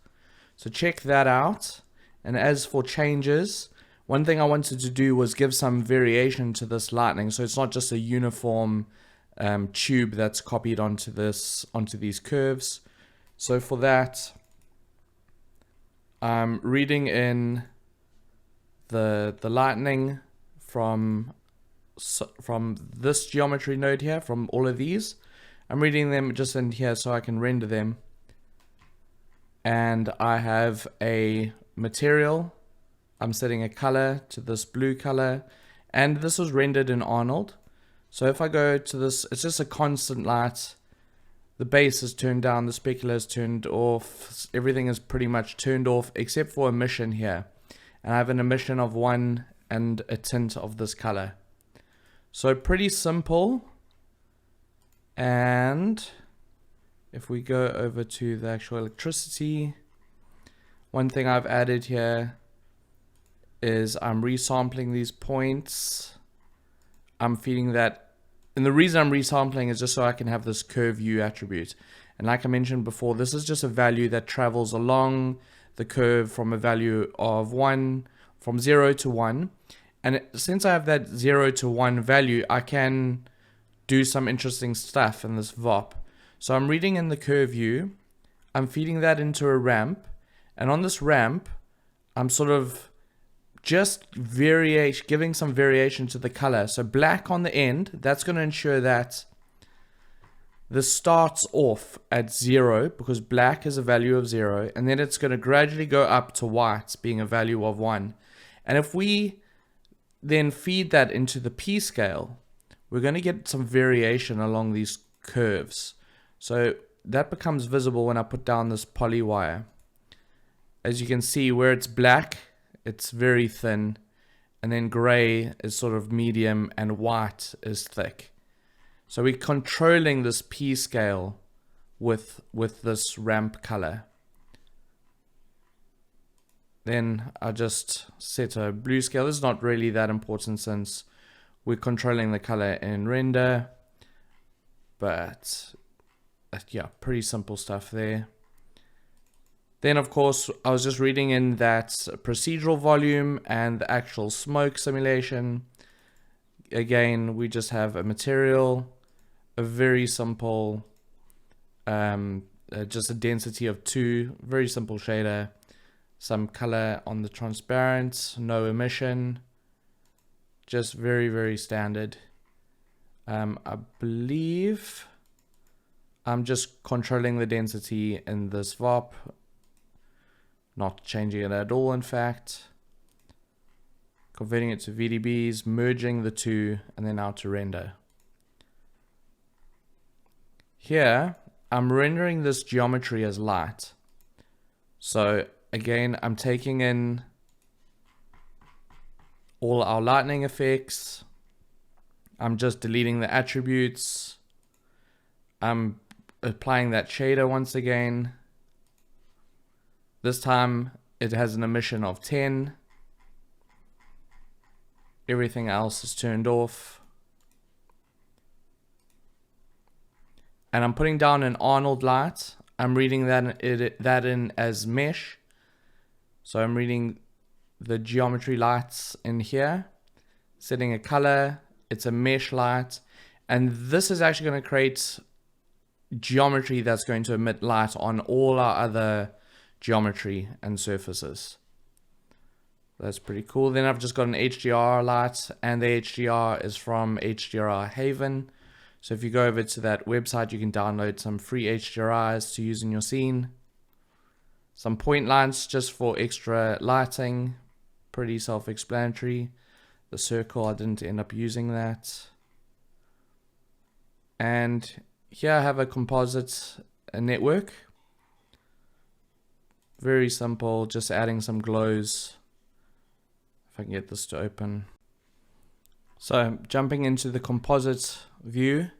So check that out. And as for changes, one thing I wanted to do was give some variation to this lightning, so it's not just a uniform tube that's copied onto these curves. So for that, I'm reading in the lightning from this geometry node here, from all of these. I'm reading them just in here so I can render them. And I have a material. I'm setting a color to this blue color, and this was rendered in Arnold. So if I go to this, it's just a constant light. The base is turned down, the specular is turned off, everything is pretty much turned off except for emission here. And I have an emission of 1 and a tint of this color. So pretty simple. And if we go over to the actual electricity, one thing I've added here is I'm resampling these points. I'm feeding that. And the reason I'm resampling is just so I can have this curve U attribute. And like I mentioned before, this is just a value that travels along the curve from a value of 1, from 0 to 1. And since I have that 0 to 1 value, I can do some interesting stuff in this VOP. So I'm reading in the curve U, I'm feeding that into a ramp. And on this ramp, I'm sort of just variation, giving some variation to the color. So black on the end, that's going to ensure that this starts off at 0 because black is a value of 0, and then it's going to gradually go up to white being a value of 1. And if we then feed that into the P scale, we're going to get some variation along these curves. So that becomes visible when I put down this poly wire. As you can see, where it's black, it's very thin, and then gray is sort of medium, and white is thick. So we're controlling this P scale with this ramp color. Then I just set a blue scale. This is not really that important since we're controlling the color in render, but yeah, pretty simple stuff there. Then of course, I was just reading in that procedural volume and the actual smoke simulation. Again, we just have a material, a very simple, just a density of 2, very simple shader, some color on the transparent, no emission, just very, very standard. I believe I'm just controlling the density in this VOP, not changing it at all in fact, converting it to VDBs, merging the two, and then out to render. Here, I'm rendering this geometry as light. So again, I'm taking in all our lightning effects. I'm just deleting the attributes. I'm applying that shader once again. This time it has an emission of 10. Everything else is turned off. And I'm putting down an Arnold light. I'm reading that in as mesh. So I'm reading the geometry lights in here, setting a color. It's a mesh light. And this is actually going to create geometry that's going to emit light on all our other geometry and surfaces. That's pretty cool. Then I've just got an HDR light, and the HDR is from HDR Haven. So if you go over to that website, you can download some free HDRIs to use in your scene. Some point lights just for extra lighting, pretty self-explanatory. The circle, I didn't end up using that. And here I have a composite network. Very simple, just adding some glows. If I can get this to open. So jumping into the composite view,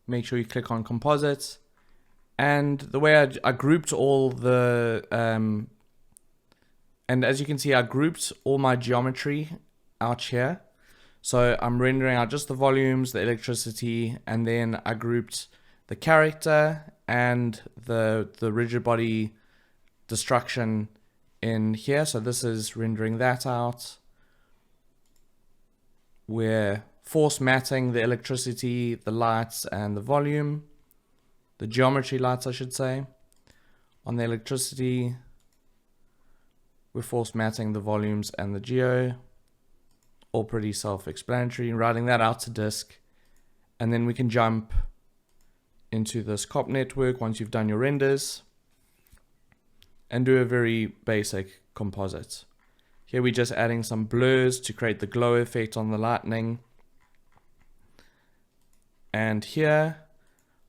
make sure you click on composite. And the way I grouped all the, and as you can see, I grouped all my geometry out here. So I'm rendering out just the volumes, the electricity, and then I grouped the character and the rigid body destruction in here. So this is rendering that out. We're force matting the electricity, the lights, and the volume. The geometry lights, I should say. On the electricity, we're force matting the volumes and the geo. All pretty self-explanatory. Writing that out to disk. And then we can jump into this COP network once you've done your renders and do a very basic composite. Here we're just adding some blurs to create the glow effect on the lightning. And here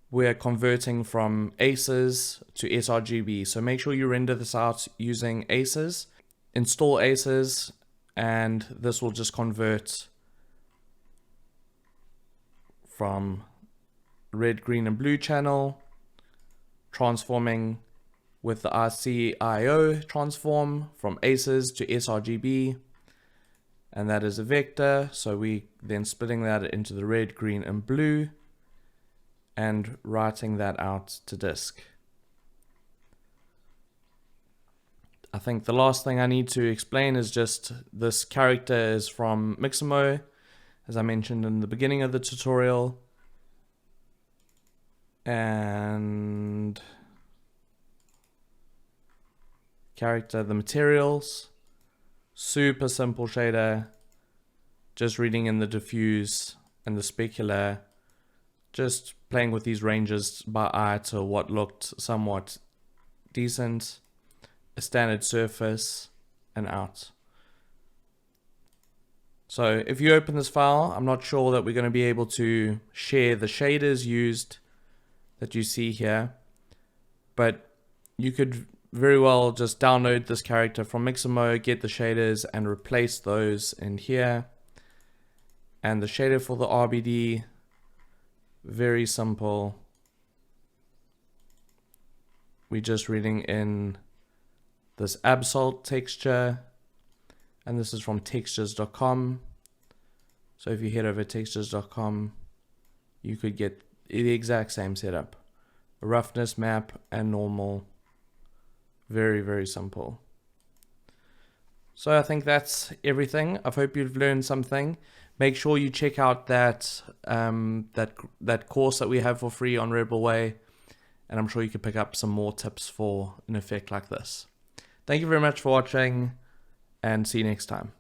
we're converting from ACES to sRGB. So make sure you render this out using ACES. Install ACES, and this will just convert from red, green, and blue channel, transforming with the RCIO transform from ACES to sRGB, and that is a vector. So we then splitting that into the red, green, and blue, and writing that out to disk. I think the last thing I need to explain is just this character is from Mixamo, as I mentioned in the beginning of the tutorial. And character, the materials, Super simple shader. Just reading in the diffuse and the specular. Just playing with these ranges by eye to what looked somewhat decent. A standard surface and out. So if you open this file, I'm not sure that we're going to be able to share the shaders used that you see here, but you could very well just download this character from Mixamo, get the shaders and replace those in here. And the shader for the RBD, very simple. We're just reading in this Absol texture, and this is from textures.com. So if you head over textures.com, you could get the exact same setup. A roughness map and normal. Very, very simple. So I think that's everything. I hope you've learned something. Make sure you check out that that course that we have for free on Rebelway, and I'm sure you can pick up some more tips for an effect like this. Thank you very much for watching, and see you next time.